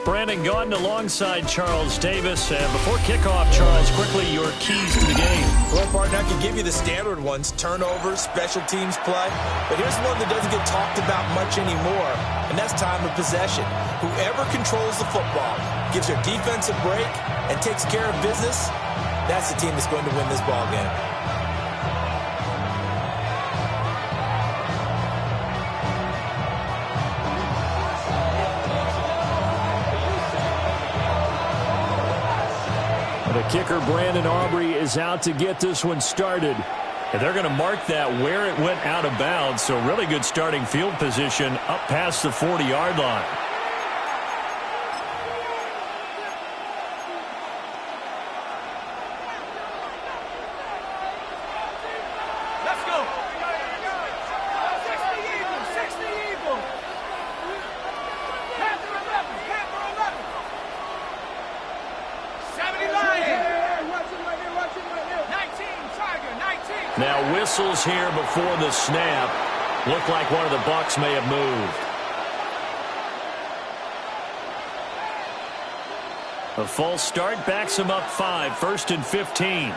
Brandon Gaudin alongside Charles Davis. And before kickoff, Charles, quickly your keys to the game. Well, partner, I can give you the standard ones, turnovers, special teams play. But here's one that doesn't get talked about much anymore, and that's time of possession. Whoever controls the football, gives their defense a break, and takes care of business, that's the team that's going to win this ball game. The kicker, Brandon Aubrey, is out to get this one started. And they're going to mark that where it went out of bounds. So really good starting field position up past the 40-yard line. Let's go. 60 Eagle. Panther 11. 70 Lion. Watch it right here. 19 Tiger. 19. Now whistles here before the snap. Looked like one of the Bucs may have moved. A false start backs him up 5. 1st and 15.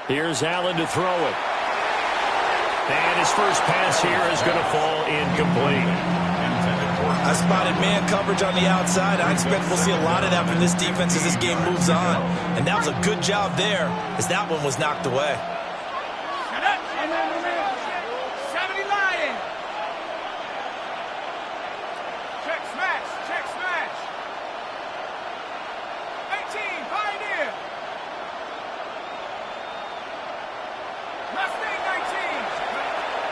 Here's Allen to throw it. And his first pass here is going to fall incomplete. I spotted man coverage on the outside. I expect we'll see a lot of that from this defense as this game moves on. And that was a good job there as that one was knocked away. 70 Lion. Check smash. 18 Pioneer. Mustang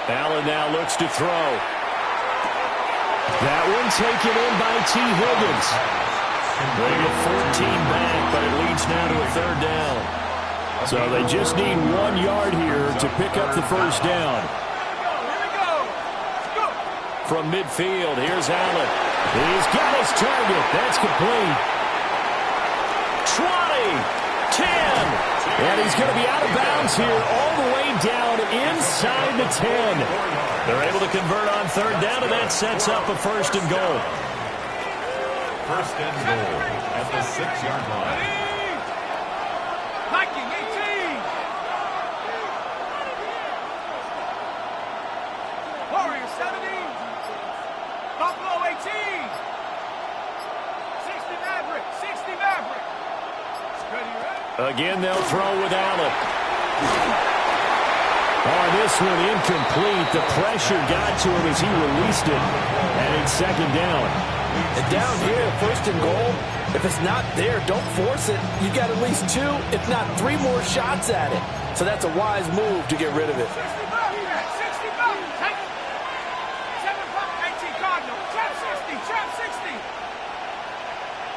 19. Allen now looks to throw. That one taken in by T. Higgins. They get 14 back, but it leads now to a 3rd down. So they just need 1 yard here to pick up the first down. From midfield, here's Allen. He's got his target. That's complete. 20, 10. And he's going to be out of bounds here all the way down inside the 10. They're able to convert on 3rd down, and that sets up a 1st and goal. 1st and goal at the 6-yard line. Viking 18. Warrior 70. Buffalo 18. 60 Maverick. Again, they'll throw with Allen. Oh, this one incomplete. The pressure got to him as he released it. And it's 2nd down. And down here, 1st and goal, if it's not there, don't force it. You got at least 2, if not 3 more shots at it. So that's a wise move to get rid of it. 60 Take it. 18 Cardinal. Trap 60.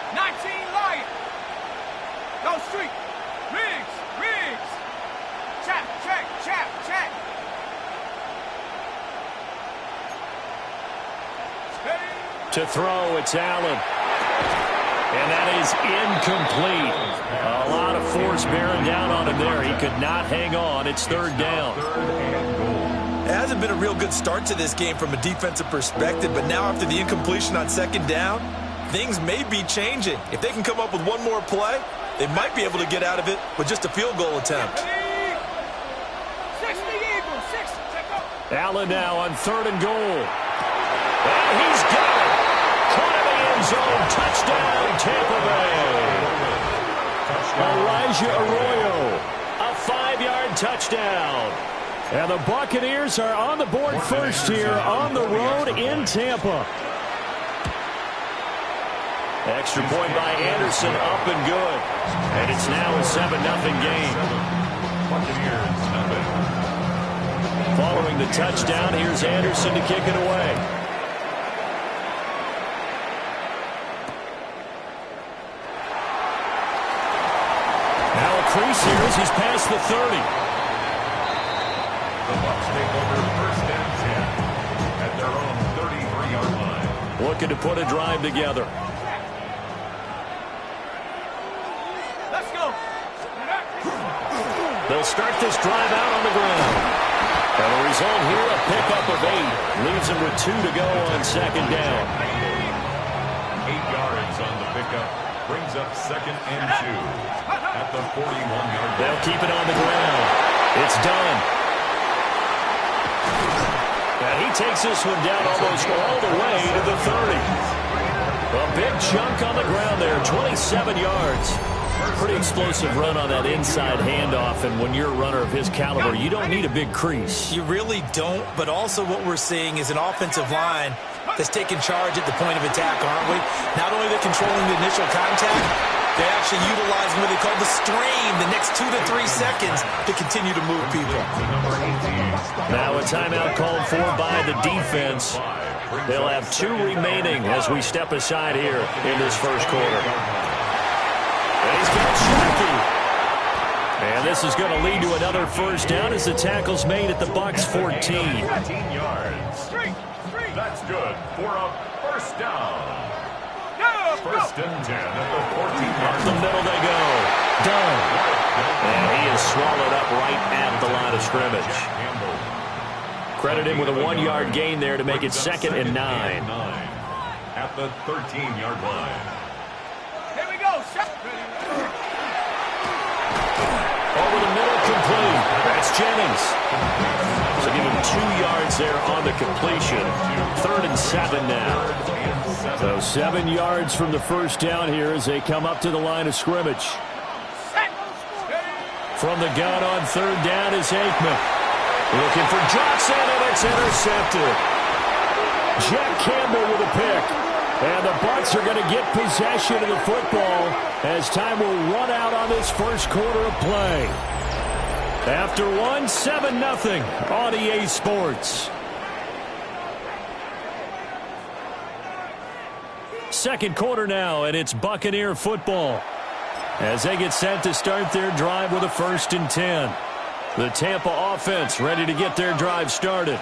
19 Lion. Go street. Riggs. Check. To throw, it's Allen. And that is incomplete. A lot of force bearing down on him there. He could not hang on. It's 3rd down. It hasn't been a real good start to this game from a defensive perspective, but now after the incompletion on 2nd down, things may be changing. If they can come up with one more play, they might be able to get out of it with just a field goal attempt. 60 Eagles. 6. Allen now on 3rd and goal. And he's got it. Caught in the end zone. Touchdown, Tampa Bay. Elijah Arroyo. A 5-yard touchdown. And the Buccaneers are on the board first here on the road in Tampa. Extra point by Anderson, up and good. And it's now a 7-0 game. Buccaneers nothing. Following the touchdown, here's Anderson to kick it away. Now a crease here as he's past the 30. The Bucs take over 1st and 10 at their own 33-yard line. Looking to put a drive together. They'll start this drive out on the ground. And the result here, a pickup of 8. Leaves them with 2 to go on second down. 8 yards on the pickup. Brings up 2nd and 2 at the 41-yard line. They'll keep it on the ground. It's done. And he takes this one down almost all the way to the 30. A big chunk on the ground there, 27 yards. Pretty explosive run on that inside handoff, and when you're a runner of his caliber, you don't need a big crease. You really don't, but also what we're seeing is an offensive line that's taking charge at the point of attack, aren't we? Not only they're controlling the initial contact, they're actually utilizing what they call the strain the next 2 to 3 seconds to continue to move people. Now a timeout called for by the defense. They'll have 2 remaining as we step aside here in this first quarter. And he's got Shaky. And this is going to lead to another first down as the tackle's made at the Bucs 14. 15 yards. That's good for a first down. First and 10 at the 14-yard line. The middle they go. Done. And he is swallowed up right at the line of scrimmage. Credit him with a 1-yard gain there to make it 2nd and 9. At the 13-yard line. Here we go. Over the middle, complete. That's Jennings. So give him 2 yards there on the completion. 3rd and 7 now. So 7 yards from the first down here as they come up to the line of scrimmage. From the gun on 3rd down is Aikman. Looking for Johnson, and it's intercepted. Jack Campbell with a pick. And the Bucs are going to get possession of the football as time will run out on this first quarter of play. After 1, 7-0 on EA Sports. Second quarter now, and it's Buccaneer football as they get set to start their drive with a 1st and 10. The Tampa offense ready to get their drive started.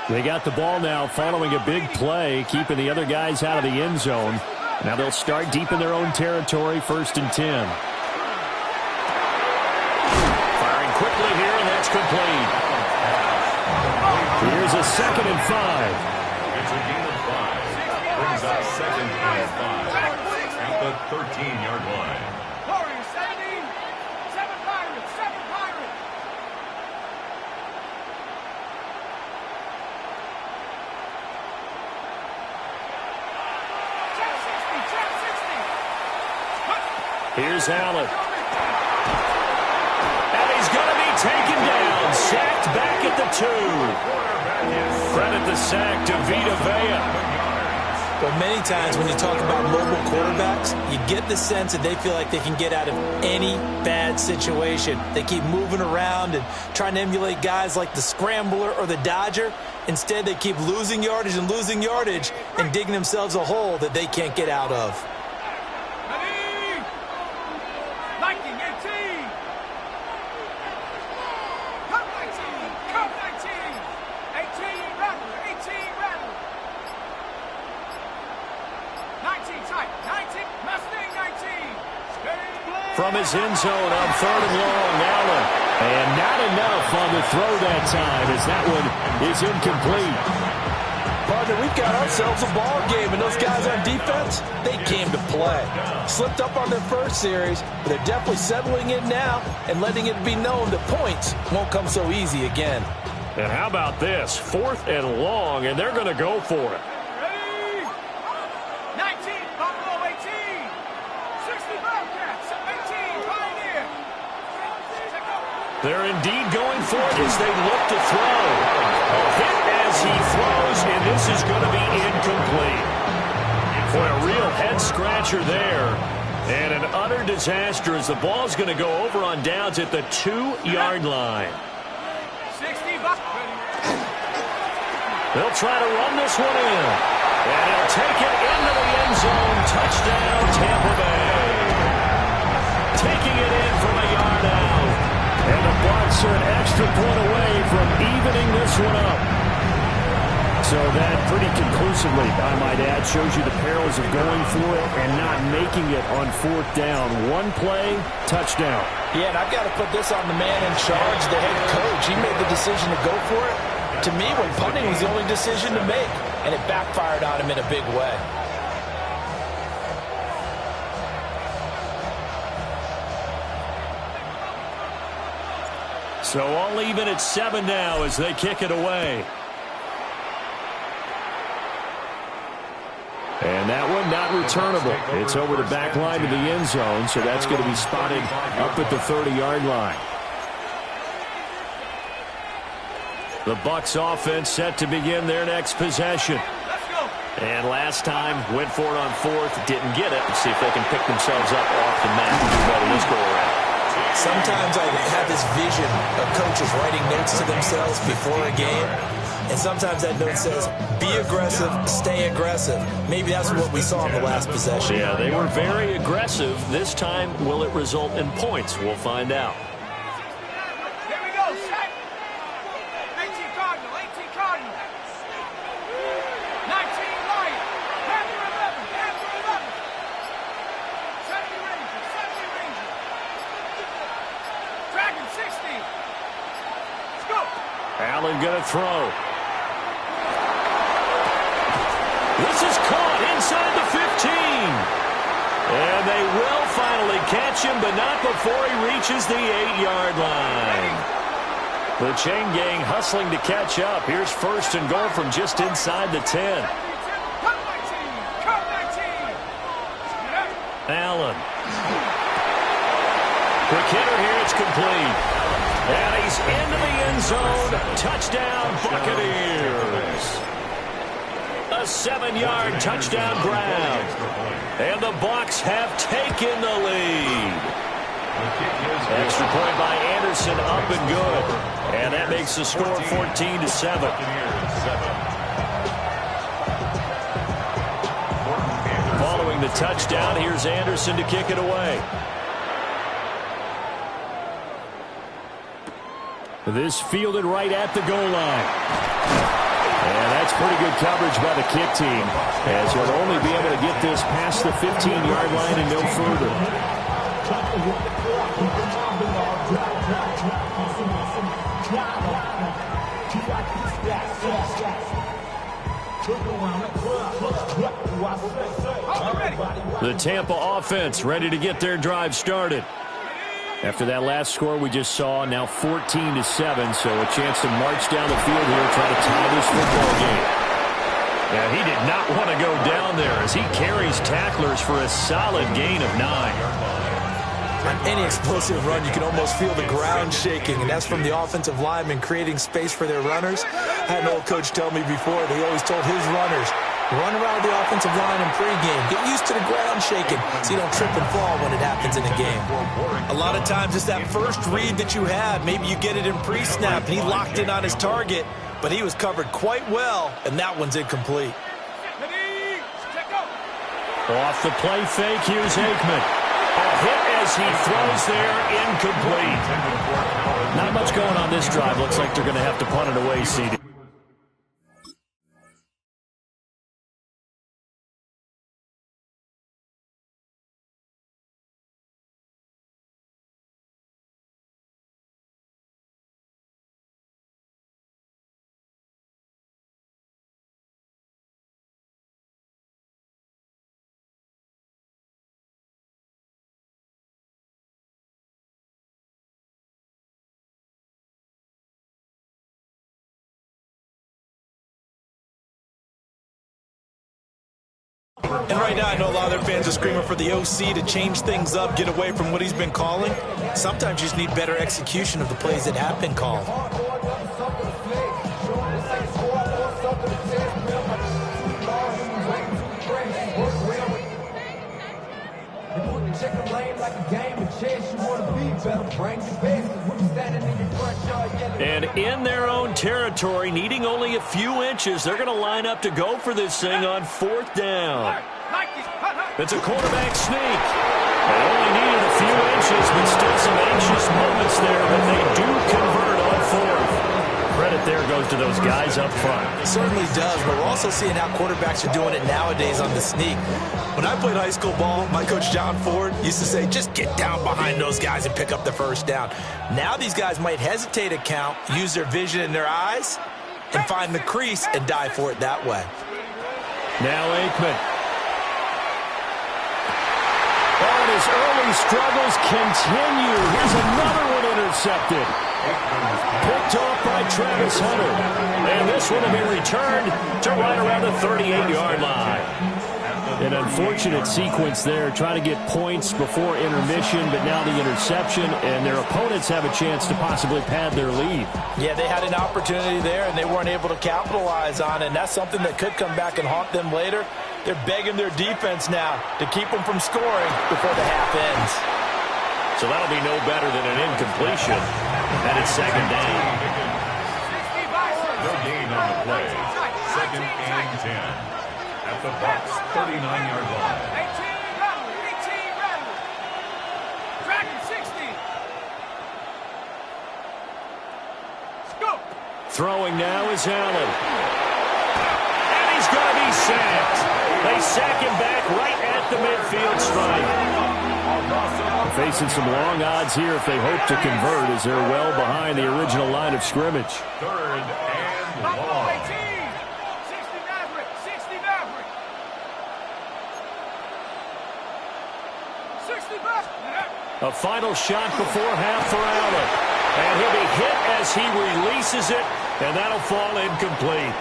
They got the ball now following a big play, keeping the other guys out of the end zone. Now they'll start deep in their own territory, 1st and 10. Firing quickly here, and that's complete. Here's a 2nd and 5. It's a gain of 5. Brings up 2nd and 5 at the 13-yard line. Warriors 17, 7 Pirates, 7 Pirates. Here's Allen. And he's going to be taken down. Sacked back at the 2. Credit the sack to Vita Vea. But many times when you talk about mobile quarterbacks, you get the sense that they feel like they can get out of any bad situation. They keep moving around and trying to emulate guys like the Scrambler or the Dodger. Instead, they keep losing yardage and digging themselves a hole that they can't get out of. Ready? 19, 18. Come 19, come 19. 18 Rattler, 18 Rattler. 19 tight, 19, Mustang 19. From his end zone on 3rd and long, Allen. And not enough on the throw that time as that one is incomplete. Partner, we've got ourselves a ball game, and those guys on defense, they came to play. Slipped up on their first series, but they're definitely settling in now and letting it be known that points won't come so easy again. And how about this? 4th and long, and they're going to go for it. Ready? 19, Buffalo 18. 60 Bobcats, 18, Pioneer. They're indeed going for it as they look to throw. A hit as he throws, and this is going to be incomplete. Boy, a real head-scratcher there. And an utter disaster as the ball's going to go over on downs at the 2-yard line. 60 Bobcats. They'll try to run this one in. And he'll take it into the end zone. Touchdown, Tampa Bay. Taking it in from a yard out. And the Bucs are an extra point away from evening this one up. So that pretty conclusively, I might add, shows you the perils of going for it and not making it on fourth down. One play, touchdown. Yeah, and I've got to put this on the man in charge, the head coach. He made the decision to go for it. To me, when punting was the only decision to make, and it backfired on him in a big way. So all even at 7 now as they kick it away. And that one not returnable. It's over the back line to the end zone, so that's going to be spotted up at the 30-yard line. The Bucs offense set to begin their next possession. And last time, went for it on fourth, didn't get it. Let's see if they can pick themselves up off the mat and do better this go around. Sometimes I have this vision of coaches writing notes to themselves before a game. And sometimes that note says, be aggressive, stay aggressive. Maybe that's what we saw in the last possession. Yeah, they were very aggressive. This time, will it result in points? We'll find out. Here we go, set. 18 Cardinal, 18 Cardinal. 19 Lion. Panther 11, Panther 11. 70 Ranger, 70 Ranger. Dragon 60. Let's go. Allen going to throw. This is caught inside the 15. And they will finally catch him, but not before he reaches the 8-yard line. The chain gang hustling to catch up. Here's first and goal from just inside the 10. Cut 19. Cut 19. Allen. Quick hitter here. It's complete. And he's into the end zone. Touchdown, Buccaneers. A 7-yard touchdown grab. And the Bucs have taken the lead. Extra point by Anderson, up and good. And that makes the score 14-7. Following the touchdown, here's Anderson to kick it away. This fielded right at the goal line. And that's pretty good coverage by the kick team, as he'll only be able to get this past the 15-yard line and no further. The Tampa offense ready to get their drive started. After that last score we just saw, now 14-7, so a chance to march down the field here, try to tie this football game. Yeah, he did not want to go down there as he carries tacklers for a solid gain of 9. On any explosive run, you can almost feel the ground shaking, and that's from the offensive linemen creating space for their runners. I had an old coach tell me before, he always told his runners, run around the offensive line in pregame. Get used to the ground shaking so you don't trip and fall when it happens in a game. A lot of times it's that first read that you have. Maybe you get it in pre-snap. He locked in on his target, but he was covered quite well, and that one's incomplete. Off the play fake, here's Aikman. A hit as he throws there, incomplete. Not much going on this drive. Looks like they're going to have to punt it away, CD. And right now, I know a lot of their fans are screaming for the OC to change things up, get away from what he's been calling. Sometimes you just need better execution of the plays that have been called. And in their own territory, needing only a few inches, they're going to line up to go for this thing on fourth down. It's a quarterback sneak. They only needed a few inches, but still some anxious moments there, but they do convert on fourth. Credit credit there goes to those guys up front. It certainly does, but we're also seeing how quarterbacks are doing it nowadays on the sneak. When I played high school ball, my coach John Ford used to say, just get down behind those guys and pick up the first down. Now these guys might hesitate to count, use their vision in their eyes, and find the crease and dive for it that way. Now Aikman. Oh, and his early struggles continue. Here's another one intercepted. Picked off by Travis Hunter. And this one will be returned to right around the 38-yard line. An unfortunate sequence there, trying to get points before intermission, but now the interception, and their opponents have a chance to possibly pad their lead. Yeah, they had an opportunity there, and they weren't able to capitalize on it, and that's something that could come back and haunt them later. They're begging their defense now to keep them from scoring before the half ends. So that'll be no better than an incompletion, and it's second down. No gain on the play. Second and 10. At the Bucs 39-yard line. 18 rattle. Dragon 60. Go. Throwing now is Allen. And he's going to be sacked. They sack him back right at the midfield stripe. Facing some long odds here if they hope to convert, as they're well behind the original line of scrimmage. Third and long. 18. 60 Maverick. 60 Maverick. 60 Maverick. A final shot before half for Allen. And he'll be hit as he releases it, and that'll fall incomplete.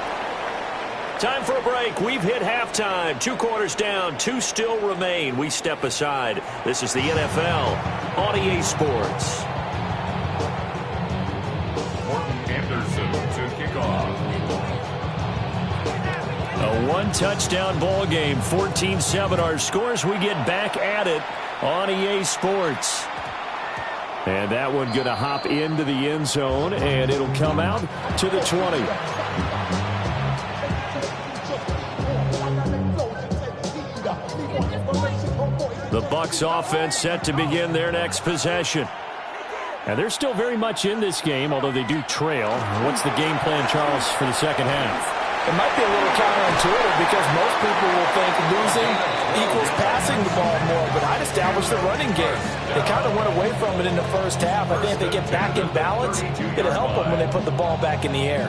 Time for a break. We've hit halftime. 2 quarters down, 2 still remain. We step aside. This is the NFL on EA Sports. Morton Anderson to kick off. A 1-touchdown ball game, 14-7 our scores. We get back at it on EA Sports. And that one going to hop into the end zone, and it'll come out to the 20. The Bucs offense set to begin their next possession. And they're still very much in this game, although they do trail. What's the game plan, Charles, for the second half? It might be a little counterintuitive because most people will think losing equals passing the ball more, but I'd establish the running game. They kind of went away from it in the first half. I think if they get back in balance, it'll help them when they put the ball back in the air.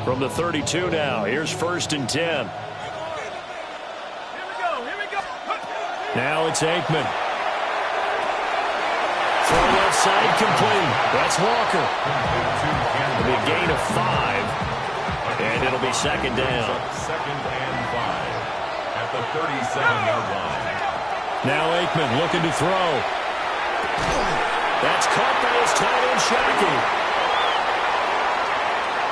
From the 32 now, here's 1st and 10. Here we go. Now it's Aikman. Throw left side complete. That's Walker. It'll be a gain of 5. And it'll be second down. Second and 5 at the 37-yard line. Now Aikman looking to throw. That's caught by his tight end, Shockey.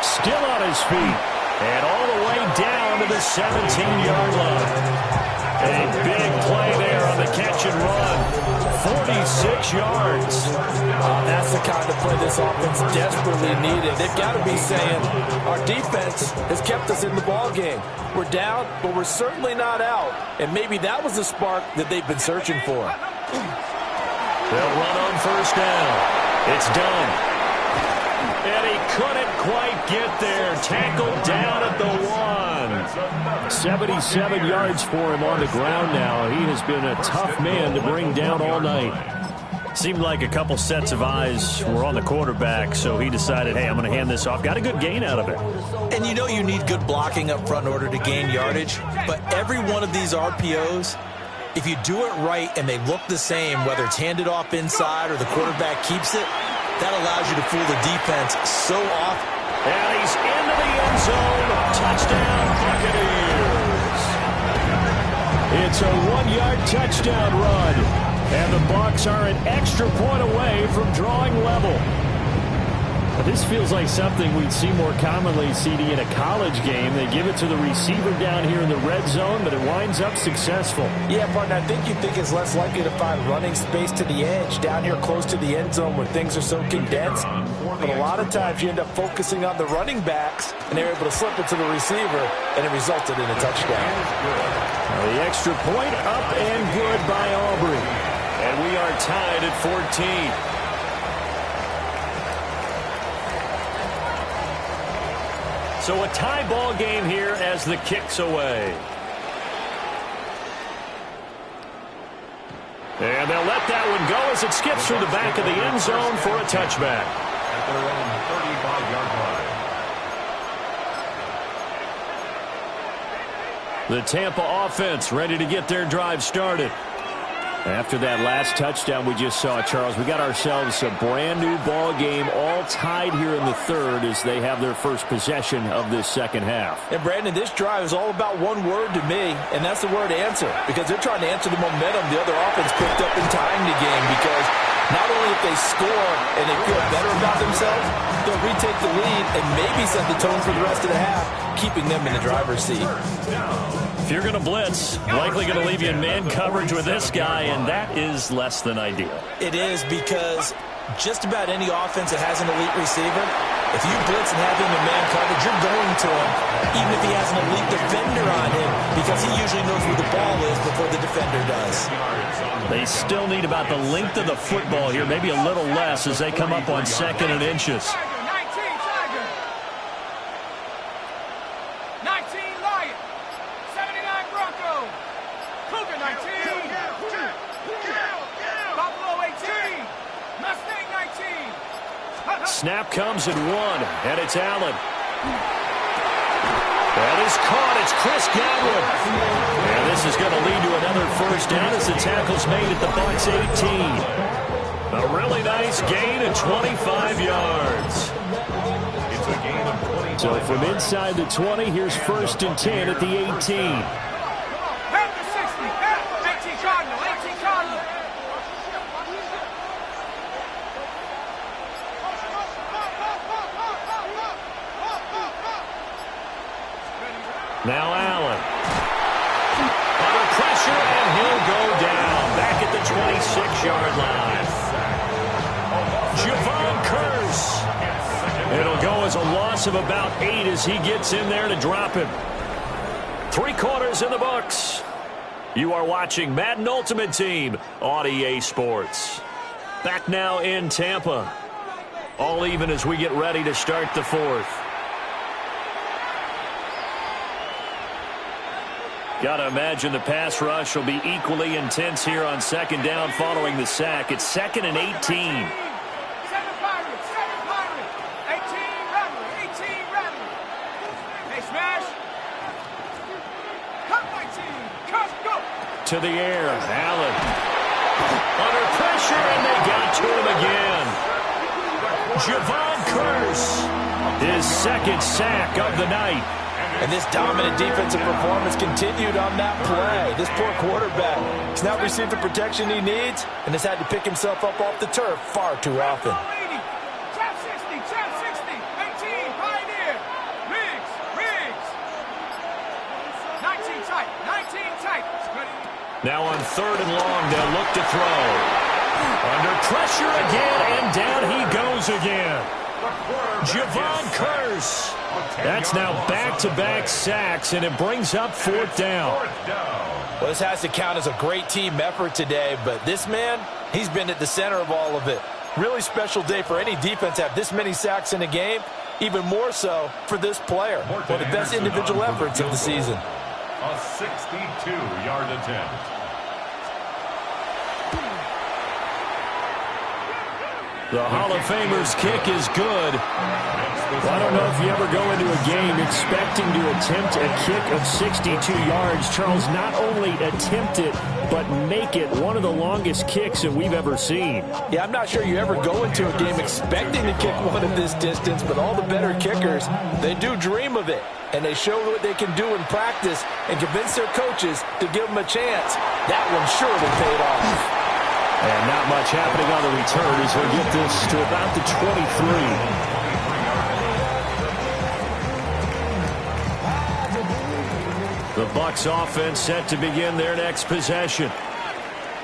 Still on his feet. And all the way down to the 17-yard line. A big play there on the catch and run. 46 yards. That's the kind of play this offense desperately needed. They've got to be saying, our defense has kept us in the ball game. We're down, but we're certainly not out. And maybe that was the spark that they've been searching for. They'll run on first down. It's done. And he couldn't quite get there. Tackled down at the 1. 77 yards for him on the ground now. He has been a tough man to bring down all night. Seemed like a couple sets of eyes were on the quarterback, so he decided, hey, I'm going to hand this off. Got a good gain out of it. And you know you need good blocking up front in order to gain yardage, but every one of these RPOs, if you do it right and they look the same, whether it's handed off inside or the quarterback keeps it, that allows you to fool the defense so often. And he's into the end zone. Touchdown, Buccaneers. It's a 1-yard touchdown run. And the Bucs are an extra point away from drawing level. But this feels like something we'd see more commonly, CD, in a college game. They give it to the receiver down here in the red zone, but it winds up successful. Yeah, partner, I think you think it's less likely to find running space to the edge down here close to the end zone when things are so condensed. But a lot of times you end up focusing on the running backs, and they're able to slip it to the receiver, and it resulted in a touchdown. The extra point up and good by Aubrey. And we are tied at 14. So a tie ball game here as the kick's away. And they'll let that one go as it skips through the back of the end zone for a touchback. At their own 35-yard line. The Tampa offense ready to get their drive started. After that last touchdown we just saw, Charles, we got ourselves a brand new ball game, all tied here in the third as they have their first possession of this second half. And Brandon, this drive is all about one word to me, and that's the word answer, because they're trying to answer the momentum the other offense picked up in tying the game, because not only if they score and they feel better about themselves, they'll retake the lead and maybe set the tone for the rest of the half, keeping them in the driver's seat. If you're going to blitz, likely going to leave you in man coverage with this guy, and that is less than ideal. It is, because just about any offense that has an elite receiver, if you blitz and have him in man coverage, you're going to him, even if he has an elite defender on him, because he usually knows where the ball is before the defender does. They still need about the length of the football here, maybe a little less as they come up on 2nd and inches. 19 Lion. 79 Bronco. Cougar 19. Buffalo 18. Mustang 19. Snap comes in 1, and it's Allen. That is caught. It's Chris Godwin. And this is going to lead to another first down as the tackle's made at the Bucs 18. A really nice gain of 25 yards. It's a gain of 25. So from inside the 20, here's 1st and 10 at the 18. Back to 60. 18 Cardinal. 18 Cardinal. Now Allen. Under pressure, and he'll go down. Back at the 26-yard line. Javon Curse. It'll go as a loss of about 8 as he gets in there to drop him. 3 quarters in the books. You are watching Madden Ultimate Team on EA Sports. Back now in Tampa. All even as we get ready to start the 4th. Got to imagine the pass rush will be equally intense here on 2nd down following the sack. It's 2nd and 18. 7 Pirates. 7 Pirates. 18 Rattler. 18 Rattler. They smash. Cut 19. Cut. Go. To the air. Allen. Under pressure, and they got to him again. Javon Curse. His 2nd sack of the night. And this dominant defensive performance continued on that play. This poor quarterback has not received the protection he needs and has had to pick himself up off the turf far too often. Trap 60. Trap 60. 18 Pioneer. Riggs. 19 tight. 19 tight. Now on 3rd and long, they'll look to throw. Under pressure again, and down he goes again. Javon Curse. That's now back-to-back sacks, and it brings up 4th down. Well, this has to count as a great team effort today, but this man, he's been at the center of all of it. Really special day for any defense to have this many sacks in a game, even more so for this player. One of the best individual efforts of the season. A 62-yard attempt. The Hall of Famer's kick is good. I don't know if you ever go into a game expecting to attempt a kick of 62 yards. Charles, not only attempt it, but make it one of the longest kicks that we've ever seen. Yeah, I'm not sure you ever go into a game expecting to kick one of this distance, but all the better kickers, they do dream of it. And they show what they can do in practice and convince their coaches to give them a chance. That one surely paid off. And not much happening on the return as we get this to about the 23. The Bucs offense set to begin their next possession.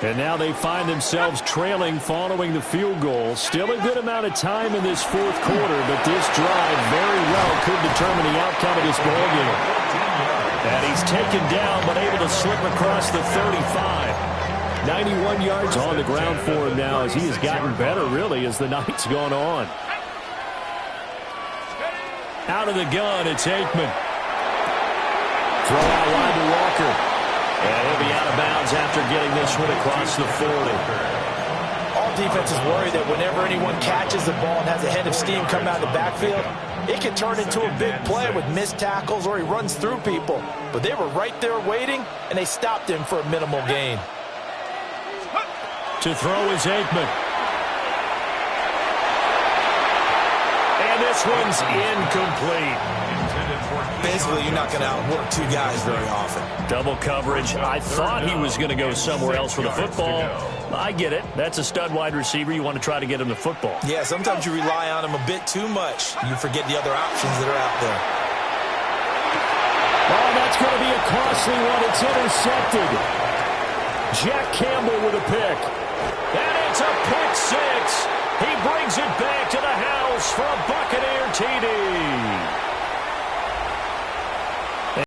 And now they find themselves trailing following the field goal. Still a good amount of time in this 4th quarter, but this drive very well could determine the outcome of this ballgame. And he's taken down, but able to slip across the 35. 91 yards on the ground for him now as he has gotten better, really, as the night's gone on. Out of the gun, it's Aikman. Throw out wide to Walker. And he'll be out of bounds after getting this one across the 40. All defenses worry that whenever anyone catches the ball and has a head of steam come out of the backfield, it can turn into a big play with missed tackles or he runs through people. But they were right there waiting, and they stopped him for a minimal gain. To throw is Aikman. And this one's incomplete. Basically, you're not going to outwork two guys very often. Double coverage. I thought he was going to go somewhere else with the football. I get it. That's a stud wide receiver. You want to try to get him the football. Yeah, sometimes you rely on him a bit too much. You forget the other options that are out there. Oh, that's going to be a costly one. It's intercepted. Jack Campbell with a pick. And it's a pick six. He brings it back to the house for a Buccaneer TD.